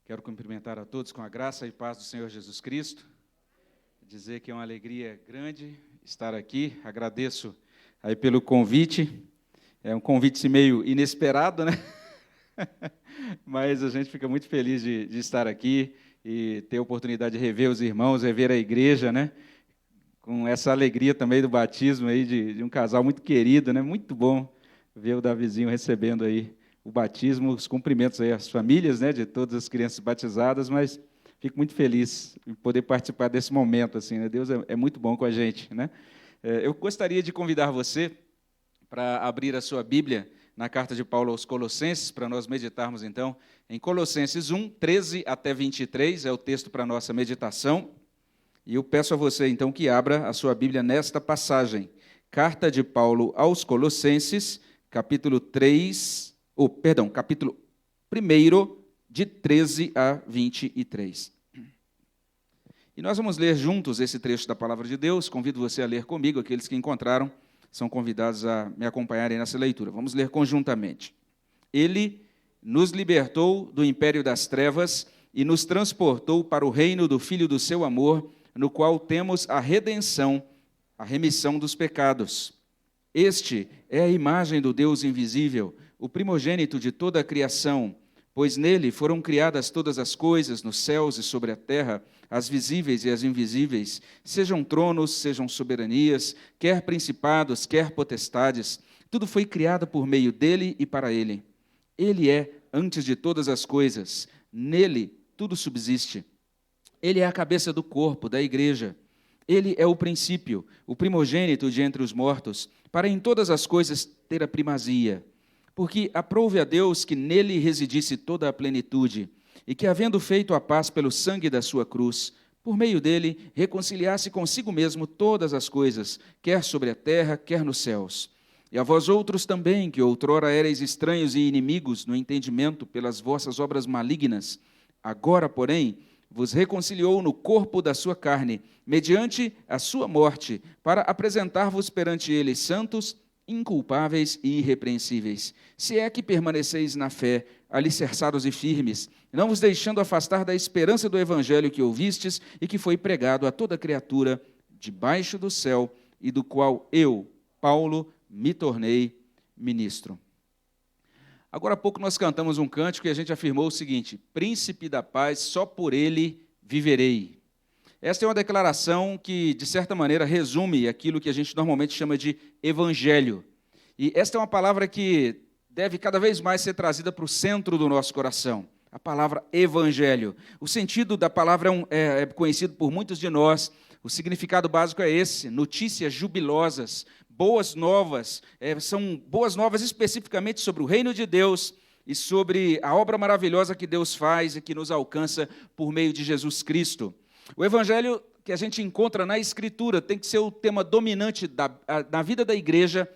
Quero cumprimentar a todos com a graça e paz do Senhor Jesus Cristo, dizer que é uma alegria grande estar aqui, agradeço aí pelo convite, é um convite meio inesperado, né? Mas a gente fica muito feliz de estar aqui e ter a oportunidade de rever os irmãos, rever a igreja, né? Com essa alegria também do batismo aí de um casal muito querido, né? Muito bom ver o Davizinho recebendo aí o batismo, os cumprimentos aí às famílias, né, de todas as crianças batizadas, mas fico muito feliz em poder participar desse momento, assim, né? Deus é muito bom com a gente, né? Eu gostaria de convidar você para abrir a sua Bíblia na carta de Paulo aos Colossenses, para nós meditarmos, então, em Colossenses 1, 13 até 23, é o texto para a nossa meditação, e eu peço a você, então, que abra a sua Bíblia nesta passagem, carta de Paulo aos Colossenses, capítulo 1, de 13 a 23. E nós vamos ler juntos esse trecho da Palavra de Deus. Convido você a ler comigo, aqueles que encontraram são convidados a me acompanharem nessa leitura. Vamos ler conjuntamente. Ele nos libertou do império das trevas e nos transportou para o reino do Filho do seu amor, no qual temos a redenção, a remissão dos pecados. Este é a imagem do Deus invisível, o primogênito de toda a criação, pois nele foram criadas todas as coisas, nos céus e sobre a terra, as visíveis e as invisíveis, sejam tronos, sejam soberanias, quer principados, quer potestades, tudo foi criado por meio dele e para ele. Ele é antes de todas as coisas, nele tudo subsiste. Ele é a cabeça do corpo, da igreja. Ele é o princípio, o primogênito de entre os mortos, para em todas as coisas ter a primazia. Porque aprouve a Deus que nele residisse toda a plenitude, e que, havendo feito a paz pelo sangue da sua cruz, por meio dele reconciliasse consigo mesmo todas as coisas, quer sobre a terra, quer nos céus. E a vós outros também, que outrora erais estranhos e inimigos no entendimento pelas vossas obras malignas, agora, porém, vos reconciliou no corpo da sua carne, mediante a sua morte, para apresentar-vos perante ele santos, inculpáveis e irrepreensíveis, se é que permaneceis na fé, alicerçados e firmes, não vos deixando afastar da esperança do evangelho que ouvistes e que foi pregado a toda criatura debaixo do céu, e do qual eu, Paulo, me tornei ministro. Agora há pouco nós cantamos um cântico e a gente afirmou o seguinte: príncipe da paz, só por ele viverei. Esta é uma declaração que, de certa maneira, resume aquilo que a gente normalmente chama de evangelho. E esta é uma palavra que deve cada vez mais ser trazida para o centro do nosso coração. A palavra evangelho. O sentido da palavra é conhecido por muitos de nós. O significado básico é esse: notícias jubilosas, boas novas. São boas novas especificamente sobre o reino de Deus e sobre a obra maravilhosa que Deus faz e que nos alcança por meio de Jesus Cristo. O evangelho que a gente encontra na Escritura tem que ser o tema dominante da vida da igreja,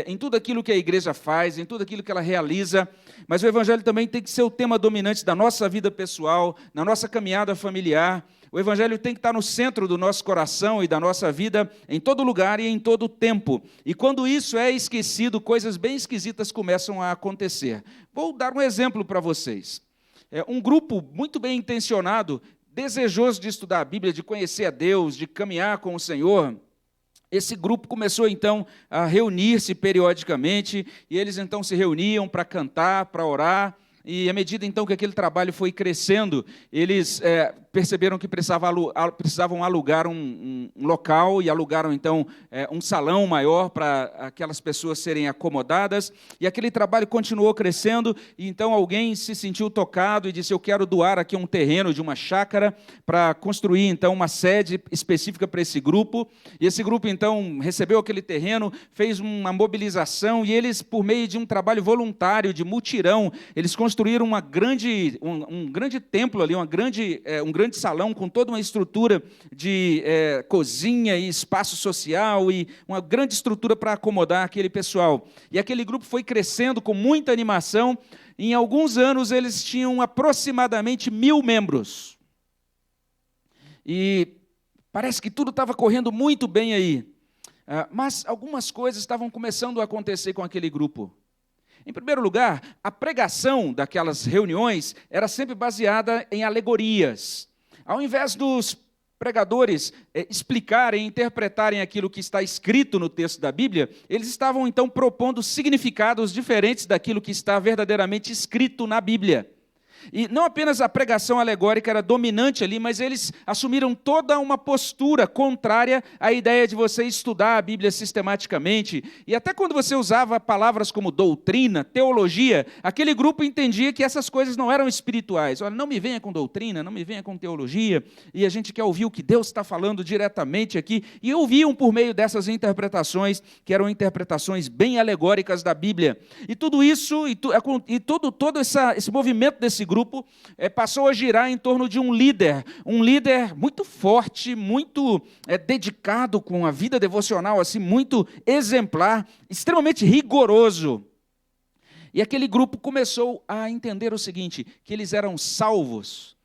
em tudo aquilo que a igreja faz, em tudo aquilo que ela realiza, mas o evangelho também tem que ser o tema dominante da nossa vida pessoal, na nossa caminhada familiar. O evangelho tem que estar no centro do nosso coração e da nossa vida, em todo lugar e em todo tempo. E quando isso é esquecido, coisas bem esquisitas começam a acontecer. Vou dar um exemplo para vocês. Um grupo muito bem intencionado, desejoso de estudar a Bíblia, de conhecer a Deus, de caminhar com o Senhor, esse grupo começou então a reunir-se periodicamente, e eles então se reuniam para cantar, para orar, e à medida então que aquele trabalho foi crescendo, eles perceberam que precisavam alugar um local, e alugaram então um salão maior para aquelas pessoas serem acomodadas, e aquele trabalho continuou crescendo, e então alguém se sentiu tocado e disse: eu quero doar aqui um terreno de uma chácara para construir então uma sede específica para esse grupo. E esse grupo então recebeu aquele terreno, fez uma mobilização, e eles, por meio de um trabalho voluntário, de mutirão, eles construíram um grande templo ali, um grande salão com toda uma estrutura de cozinha e espaço social e uma grande estrutura para acomodar aquele pessoal. E aquele grupo foi crescendo com muita animação. Em alguns anos eles tinham aproximadamente 1.000 membros. E parece que tudo estava correndo muito bem aí. Mas algumas coisas estavam começando a acontecer com aquele grupo. Em primeiro lugar, a pregação daquelas reuniões era sempre baseada em alegorias. Ao invés dos pregadores explicarem, interpretarem aquilo que está escrito no texto da Bíblia, eles estavam então propondo significados diferentes daquilo que está verdadeiramente escrito na Bíblia. E não apenas a pregação alegórica era dominante ali, mas eles assumiram toda uma postura contrária à ideia de você estudar a Bíblia sistematicamente. E até quando você usava palavras como doutrina, teologia, aquele grupo entendia que essas coisas não eram espirituais. Olha, não me venha com doutrina, não me venha com teologia, e a gente quer ouvir o que Deus está falando diretamente aqui. E ouviam por meio dessas interpretações, que eram interpretações bem alegóricas da Bíblia. E tudo isso, todo esse movimento desse grupo passou a girar em torno de um líder muito forte, muito dedicado com a vida devocional, assim, muito exemplar, extremamente rigoroso. E aquele grupo começou a entender o seguinte, que eles eram salvos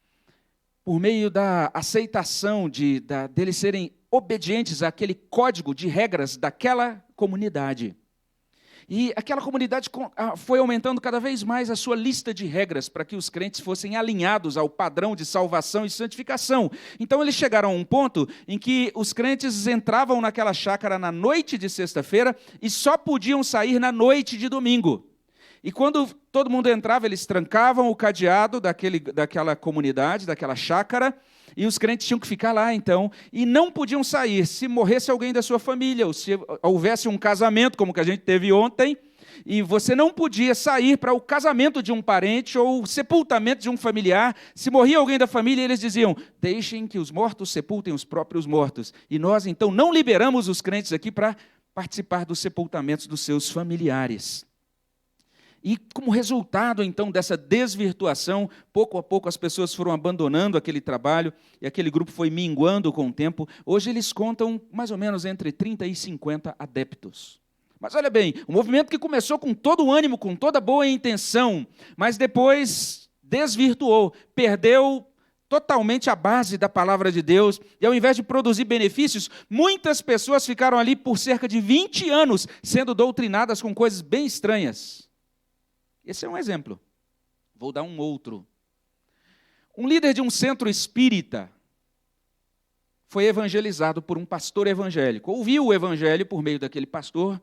por meio da aceitação deles serem obedientes àquele código de regras daquela comunidade. E aquela comunidade foi aumentando cada vez mais a sua lista de regras para que os crentes fossem alinhados ao padrão de salvação e santificação. Então eles chegaram a um ponto em que os crentes entravam naquela chácara na noite de sexta-feira e só podiam sair na noite de domingo. E quando todo mundo entrava, eles trancavam o cadeado daquela comunidade, daquela chácara, e os crentes tinham que ficar lá, então, e não podiam sair. Se morresse alguém da sua família, ou se houvesse um casamento, como que a gente teve ontem, e você não podia sair para o casamento de um parente ou o sepultamento de um familiar. Se morria alguém da família, eles diziam, deixem que os mortos sepultem os próprios mortos. E nós, então, não liberamos os crentes aqui para participar dos sepultamentos dos seus familiares. E como resultado, então, dessa desvirtuação, pouco a pouco as pessoas foram abandonando aquele trabalho e aquele grupo foi minguando com o tempo. Hoje eles contam mais ou menos entre 30 e 50 adeptos. Mas olha bem, um movimento que começou com todo o ânimo, com toda boa intenção, mas depois desvirtuou, perdeu totalmente a base da palavra de Deus, e ao invés de produzir benefícios, muitas pessoas ficaram ali por cerca de 20 anos sendo doutrinadas com coisas bem estranhas. Esse é um exemplo. Vou dar um outro. Um líder de um centro espírita foi evangelizado por um pastor evangélico. Ouviu o evangelho por meio daquele pastor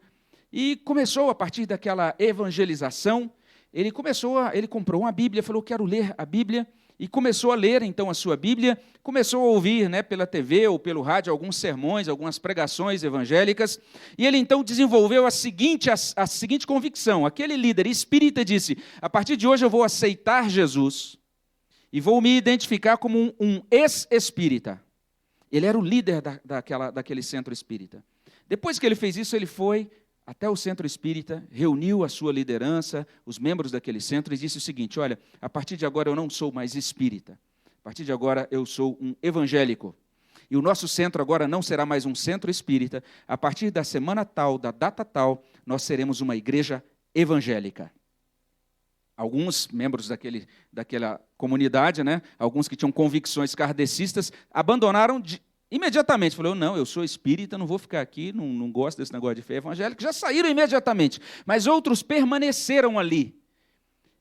e começou, a partir daquela evangelização, ele comprou uma Bíblia, falou, quero ler a Bíblia, e começou a ler, então, a sua Bíblia, começou a ouvir, pela TV ou pelo rádio, alguns sermões, algumas pregações evangélicas, e ele, então, desenvolveu a seguinte convicção. Aquele líder espírita disse, a partir de hoje eu vou aceitar Jesus e vou me identificar como um ex-espírita. Ele era o líder daquele centro espírita. Depois que ele fez isso, ele foi até o centro espírita, reuniu a sua liderança, os membros daquele centro, e disse o seguinte, olha, a partir de agora eu não sou mais espírita, a partir de agora eu sou um evangélico, e o nosso centro agora não será mais um centro espírita, a partir da semana tal, da data tal, nós seremos uma igreja evangélica. Alguns membros daquela comunidade, alguns que tinham convicções kardecistas, abandonaram imediatamente. Falou, não, eu sou espírita, não vou ficar aqui, não gosto desse negócio de fé evangélica. Já saíram imediatamente, mas outros permaneceram ali.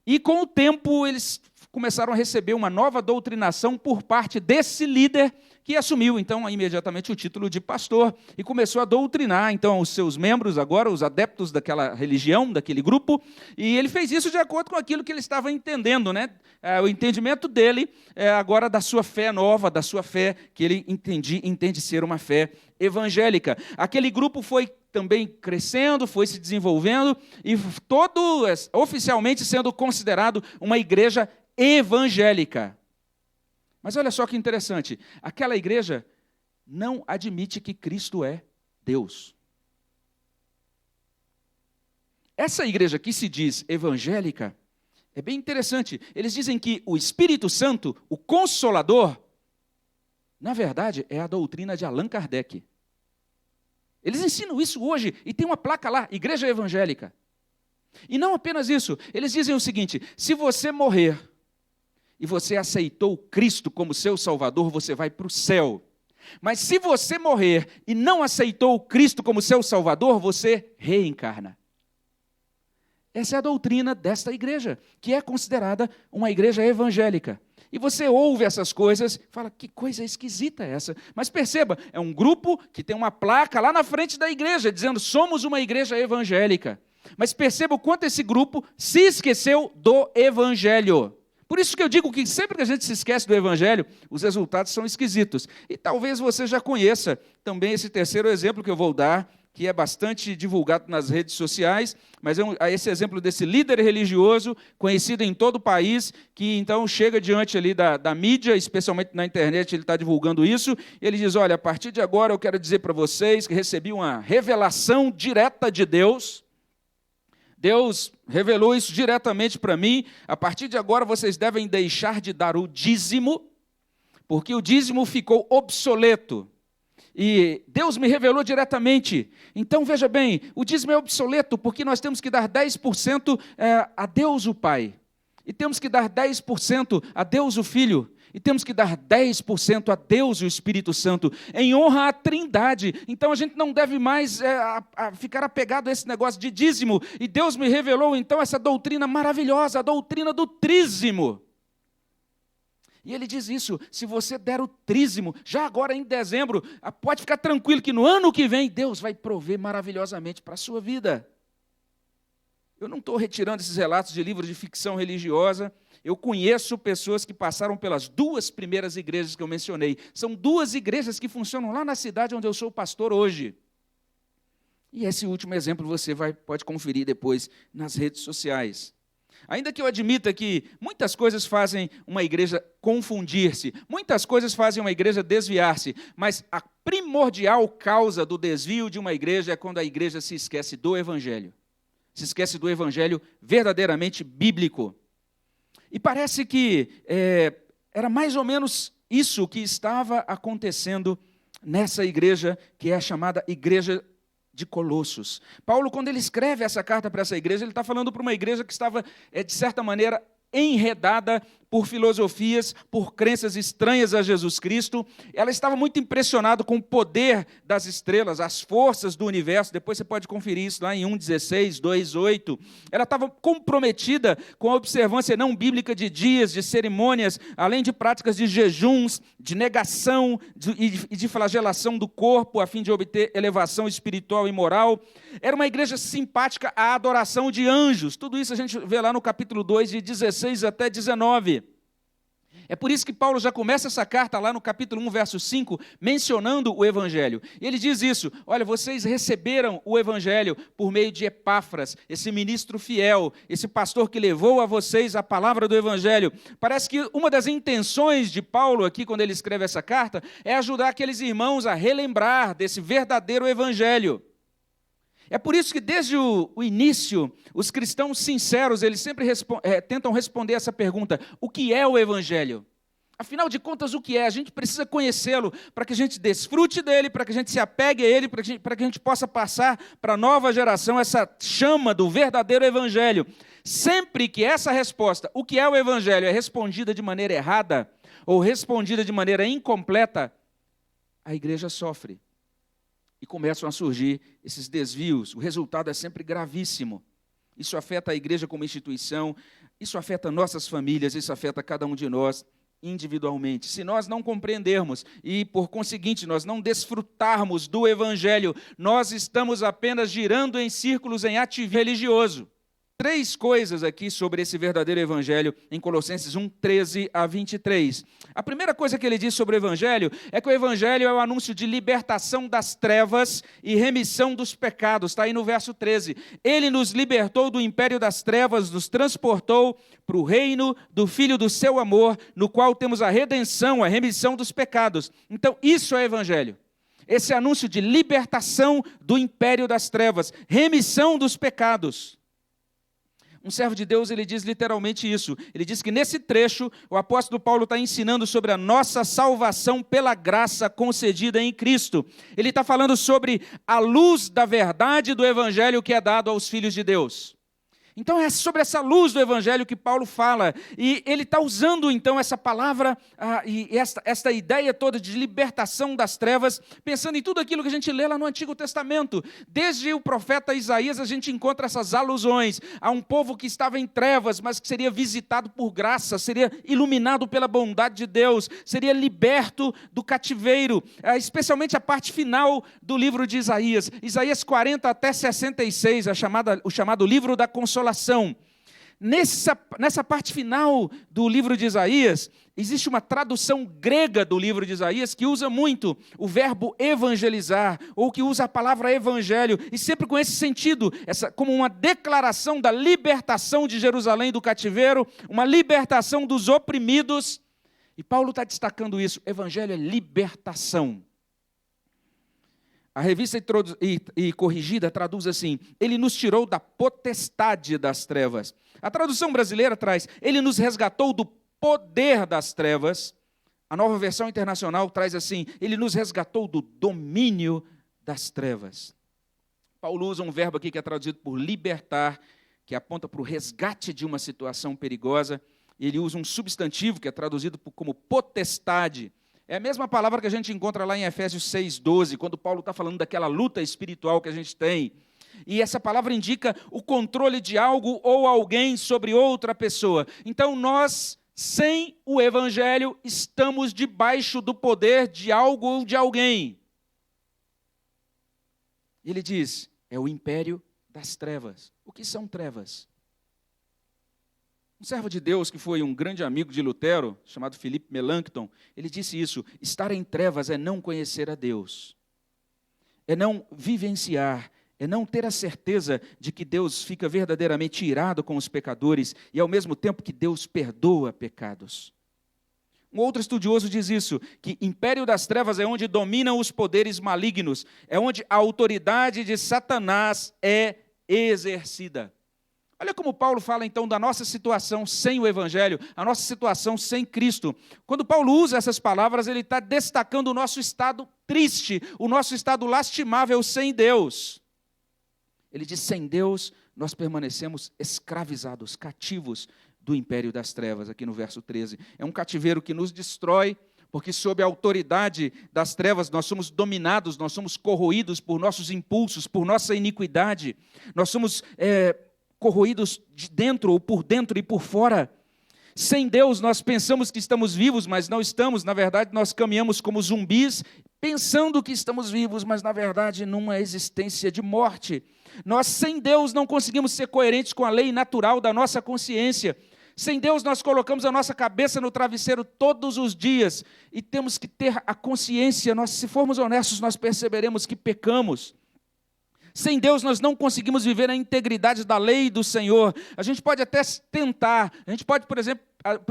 E com o tempo eles começaram a receber uma nova doutrinação por parte desse líder, que assumiu, então, imediatamente o título de pastor e começou a doutrinar, então, os seus membros, agora, os adeptos daquela religião, daquele grupo, e ele fez isso de acordo com aquilo que ele estava entendendo, o entendimento dele, agora, da sua fé nova, da sua fé que ele entende ser uma fé evangélica. Aquele grupo foi também crescendo, foi se desenvolvendo, e oficialmente sendo considerado uma igreja evangélica. Mas olha só que interessante, aquela igreja não admite que Cristo é Deus. Essa igreja que se diz evangélica, é bem interessante, eles dizem que o Espírito Santo, o Consolador, na verdade é a doutrina de Allan Kardec. Eles ensinam isso hoje, e tem uma placa lá, Igreja Evangélica. E não apenas isso, eles dizem o seguinte, se você morrer, e você aceitou Cristo como seu Salvador, você vai para o céu. Mas se você morrer e não aceitou Cristo como seu Salvador, você reencarna. Essa é a doutrina desta igreja, que é considerada uma igreja evangélica. E você ouve essas coisas e fala, que coisa esquisita é essa? Mas perceba, é um grupo que tem uma placa lá na frente da igreja, dizendo, somos uma igreja evangélica. Mas perceba o quanto esse grupo se esqueceu do evangelho. Por isso que eu digo que sempre que a gente se esquece do evangelho, os resultados são esquisitos. E talvez você já conheça também esse terceiro exemplo que eu vou dar, que é bastante divulgado nas redes sociais, mas é esse exemplo desse líder religioso, conhecido em todo o país, que então chega diante ali da mídia, especialmente na internet, ele está divulgando isso, e ele diz, olha, a partir de agora eu quero dizer para vocês que recebi uma revelação direta de Deus. Deus revelou isso diretamente para mim, a partir de agora vocês devem deixar de dar o dízimo, porque o dízimo ficou obsoleto. E Deus me revelou diretamente. Então, veja bem, o dízimo é obsoleto, porque nós temos que dar 10% a Deus o Pai. E temos que dar 10% a Deus o Filho. E temos que dar 10% a Deus o Espírito Santo, em honra à Trindade. Então, a gente não deve mais ficar apegado a esse negócio de dízimo. E Deus me revelou, então, essa doutrina maravilhosa, a doutrina do trízimo. E ele diz isso, se você der o trízimo, já agora em dezembro, pode ficar tranquilo que no ano que vem, Deus vai prover maravilhosamente para a sua vida. Eu não estou retirando esses relatos de livros de ficção religiosa, eu conheço pessoas que passaram pelas 2 primeiras igrejas que eu mencionei. São 2 igrejas que funcionam lá na cidade onde eu sou pastor hoje. E esse último exemplo você pode conferir depois nas redes sociais. Ainda que eu admita que muitas coisas fazem uma igreja confundir-se, muitas coisas fazem uma igreja desviar-se, mas a primordial causa do desvio de uma igreja é quando a igreja se esquece do evangelho. Se esquece do evangelho verdadeiramente bíblico. E parece que era mais ou menos isso que estava acontecendo nessa igreja, que é a chamada igreja de Colossos. Paulo, quando ele escreve essa carta para essa igreja, ele está falando para uma igreja que estava, de certa maneira, enredada por filosofias, por crenças estranhas a Jesus Cristo. Ela estava muito impressionada com o poder das estrelas, as forças do universo. Depois você pode conferir isso lá em 1,16, 2,8. Ela estava comprometida com a observância não bíblica de dias, de cerimônias, além de práticas de jejuns, de negação e de flagelação do corpo, a fim de obter elevação espiritual e moral. Era uma igreja simpática à adoração de anjos. Tudo isso a gente vê lá no capítulo 2, de 16 até 19. É por isso que Paulo já começa essa carta lá no capítulo 1, verso 5, mencionando o Evangelho. E ele diz isso, olha, vocês receberam o Evangelho por meio de Epáfras, esse ministro fiel, esse pastor que levou a vocês a palavra do Evangelho. Parece que uma das intenções de Paulo aqui, quando ele escreve essa carta, é ajudar aqueles irmãos a relembrar desse verdadeiro Evangelho. É por isso que desde o início, os cristãos sinceros, eles sempre tentam responder essa pergunta, o que é o Evangelho? Afinal de contas, o que é? A gente precisa conhecê-lo para que a gente desfrute dele, para que a gente se apegue a ele, para que a gente possa passar para a nova geração essa chama do verdadeiro Evangelho. Sempre que essa resposta, o que é o Evangelho, é respondida de maneira errada ou respondida de maneira incompleta, a igreja sofre. E começam a surgir esses desvios. O resultado é sempre gravíssimo. Isso afeta a igreja como instituição, isso afeta nossas famílias, isso afeta cada um de nós individualmente. Se nós não compreendermos e, por conseguinte, nós não desfrutarmos do Evangelho, nós estamos apenas girando em círculos em ativismo religioso. 3 coisas aqui sobre esse verdadeiro Evangelho em Colossenses 1, 13 a 23. A primeira coisa que ele diz sobre o Evangelho é que o Evangelho é o anúncio de libertação das trevas e remissão dos pecados. Está aí no verso 13. Ele nos libertou do império das trevas, nos transportou para o reino do Filho do seu amor, no qual temos a redenção, a remissão dos pecados. Então, isso é Evangelho. Esse anúncio de libertação do império das trevas, remissão dos pecados. Um servo de Deus, ele diz literalmente isso. Ele diz que nesse trecho, o apóstolo Paulo está ensinando sobre a nossa salvação pela graça concedida em Cristo. Ele está falando sobre a luz da verdade do Evangelho que é dado aos filhos de Deus. Então é sobre essa luz do Evangelho que Paulo fala, e ele está usando então essa palavra e esta ideia toda de libertação das trevas, pensando em tudo aquilo que a gente lê lá no Antigo Testamento. Desde o profeta Isaías a gente encontra essas alusões a um povo que estava em trevas, mas que seria visitado por graça, seria iluminado pela bondade de Deus, seria liberto do cativeiro, especialmente a parte final do livro de Isaías, Isaías 40 até 66, o chamado livro da consolação. Nessa parte final do livro de Isaías, existe uma tradução grega do livro de Isaías que usa muito o verbo evangelizar, ou que usa a palavra evangelho, e sempre com esse sentido, como uma declaração da libertação de Jerusalém do cativeiro, uma libertação dos oprimidos. E Paulo está destacando isso, evangelho é libertação. A revista e corrigida traduz assim: ele nos tirou da potestade das trevas. A tradução brasileira traz: ele nos resgatou do poder das trevas. A Nova Versão Internacional traz assim: ele nos resgatou do domínio das trevas. Paulo usa um verbo aqui que é traduzido por libertar, que aponta para o resgate de uma situação perigosa. Ele usa um substantivo que é traduzido como potestade. É a mesma palavra que a gente encontra lá em Efésios 6,12, quando Paulo está falando daquela luta espiritual que a gente tem. E essa palavra indica o controle de algo ou alguém sobre outra pessoa. Então nós, sem o Evangelho, estamos debaixo do poder de algo ou de alguém. Ele diz, é o império das trevas. O que são trevas? Um servo de Deus que foi um grande amigo de Lutero, chamado Philippe Melanchthon, ele disse isso: estar em trevas é não conhecer a Deus, é não vivenciar, é não ter a certeza de que Deus fica verdadeiramente irado com os pecadores e ao mesmo tempo que Deus perdoa pecados. Um outro estudioso diz isso, que império das trevas é onde dominam os poderes malignos, é onde a autoridade de Satanás é exercida. Olha como Paulo fala então da nossa situação sem o Evangelho, a nossa situação sem Cristo. Quando Paulo usa essas palavras, ele está destacando o nosso estado triste, o nosso estado lastimável sem Deus. Ele diz, sem Deus nós permanecemos escravizados, cativos do império das trevas, aqui no verso 13. É um cativeiro que nos destrói, porque sob a autoridade das trevas nós somos dominados, nós somos corroídos por nossos impulsos, por nossa iniquidade. Nós somos corroídos de dentro, ou por dentro e por fora. Sem Deus nós pensamos que estamos vivos, mas não estamos. Na verdade nós caminhamos como zumbis, pensando que estamos vivos, mas na verdade numa existência de morte. Nós sem Deus não conseguimos ser coerentes com a lei natural da nossa consciência. Sem Deus nós colocamos a nossa cabeça no travesseiro todos os dias e temos que ter a consciência, se formos honestos, nós perceberemos que pecamos. Sem Deus nós não conseguimos viver a integridade da lei do Senhor. A gente pode até tentar, a gente pode, por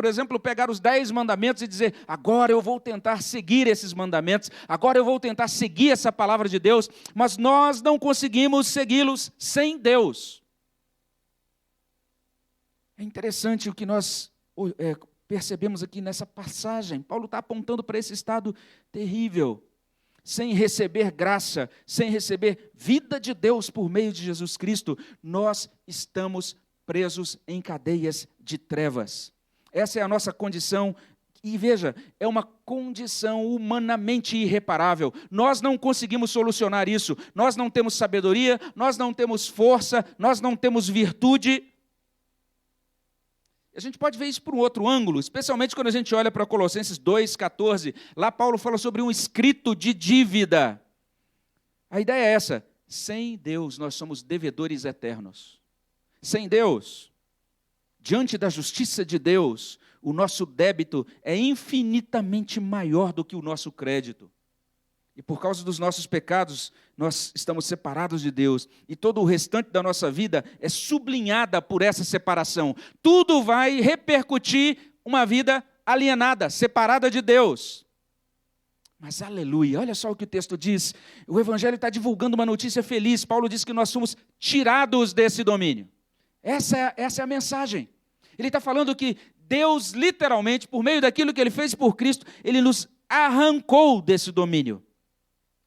exemplo, pegar os 10 mandamentos e dizer, agora eu vou tentar seguir esses mandamentos, agora eu vou tentar seguir essa palavra de Deus, mas nós não conseguimos segui-los sem Deus. É interessante o que nós percebemos aqui nessa passagem. Paulo está apontando para esse estado terrível. Sem receber graça, sem receber vida de Deus por meio de Jesus Cristo, nós estamos presos em cadeias de trevas. Essa é a nossa condição, e veja, é uma condição humanamente irreparável. Nós não conseguimos solucionar isso, nós não temos sabedoria, nós não temos força, nós não temos virtude. A gente pode ver isso por um outro ângulo, especialmente quando a gente olha para Colossenses 2,14. Lá Paulo fala sobre um escrito de dívida. A ideia é essa: sem Deus nós somos devedores eternos. Sem Deus, diante da justiça de Deus, o nosso débito é infinitamente maior do que o nosso crédito. E por causa dos nossos pecados, nós estamos separados de Deus. E todo o restante da nossa vida é sublinhada por essa separação. Tudo vai repercutir uma vida alienada, separada de Deus. Mas aleluia, olha só o que o texto diz. O Evangelho está divulgando uma notícia feliz. Paulo diz que nós somos tirados desse domínio. Essa é a mensagem. Ele está falando que Deus, literalmente, por meio daquilo que Ele fez por Cristo, Ele nos arrancou desse domínio.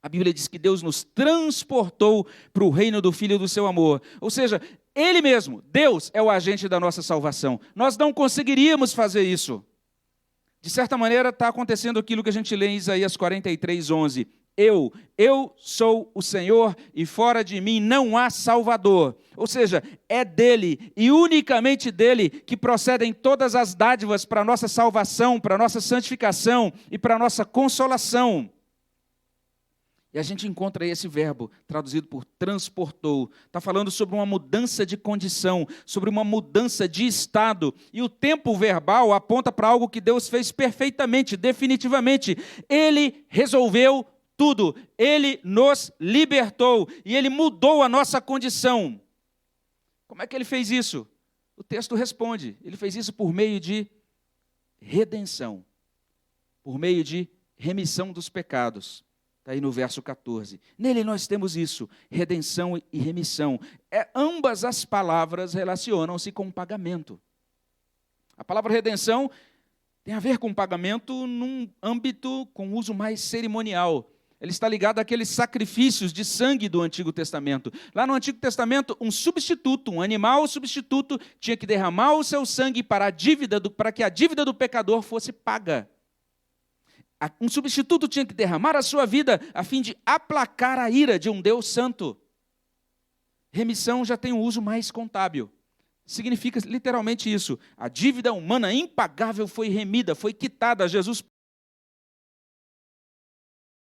A Bíblia diz que Deus nos transportou para o reino do Filho do seu amor. Ou seja, Ele mesmo, Deus, é o agente da nossa salvação. Nós não conseguiríamos fazer isso. De certa maneira, está acontecendo aquilo que a gente lê em Isaías 43:11. Eu sou o Senhor e fora de mim não há Salvador. Ou seja, é dele e unicamente dele que procedem todas as dádivas para a nossa salvação, para a nossa santificação e para a nossa consolação. E a gente encontra aí esse verbo, traduzido por transportou. Está falando sobre uma mudança de condição, sobre uma mudança de estado. E o tempo verbal aponta para algo que Deus fez perfeitamente, definitivamente. Ele resolveu tudo. Ele nos libertou e Ele mudou a nossa condição. Como é que Ele fez isso? O texto responde. Ele fez isso por meio de redenção, por meio de remissão dos pecados. Está aí no verso 14. Nele nós temos isso, redenção e remissão. Ambas as palavras relacionam-se com pagamento. A palavra redenção tem a ver com pagamento num âmbito com uso mais cerimonial. Ele está ligado àqueles sacrifícios de sangue do Antigo Testamento. Lá no Antigo Testamento, um substituto, um animal substituto, tinha que derramar o seu sangue para que a dívida do pecador fosse paga. Um substituto tinha que derramar a sua vida a fim de aplacar a ira de um Deus santo. Remissão já tem um uso mais contábil. Significa literalmente isso. A dívida humana impagável foi remida, foi quitada. Jesus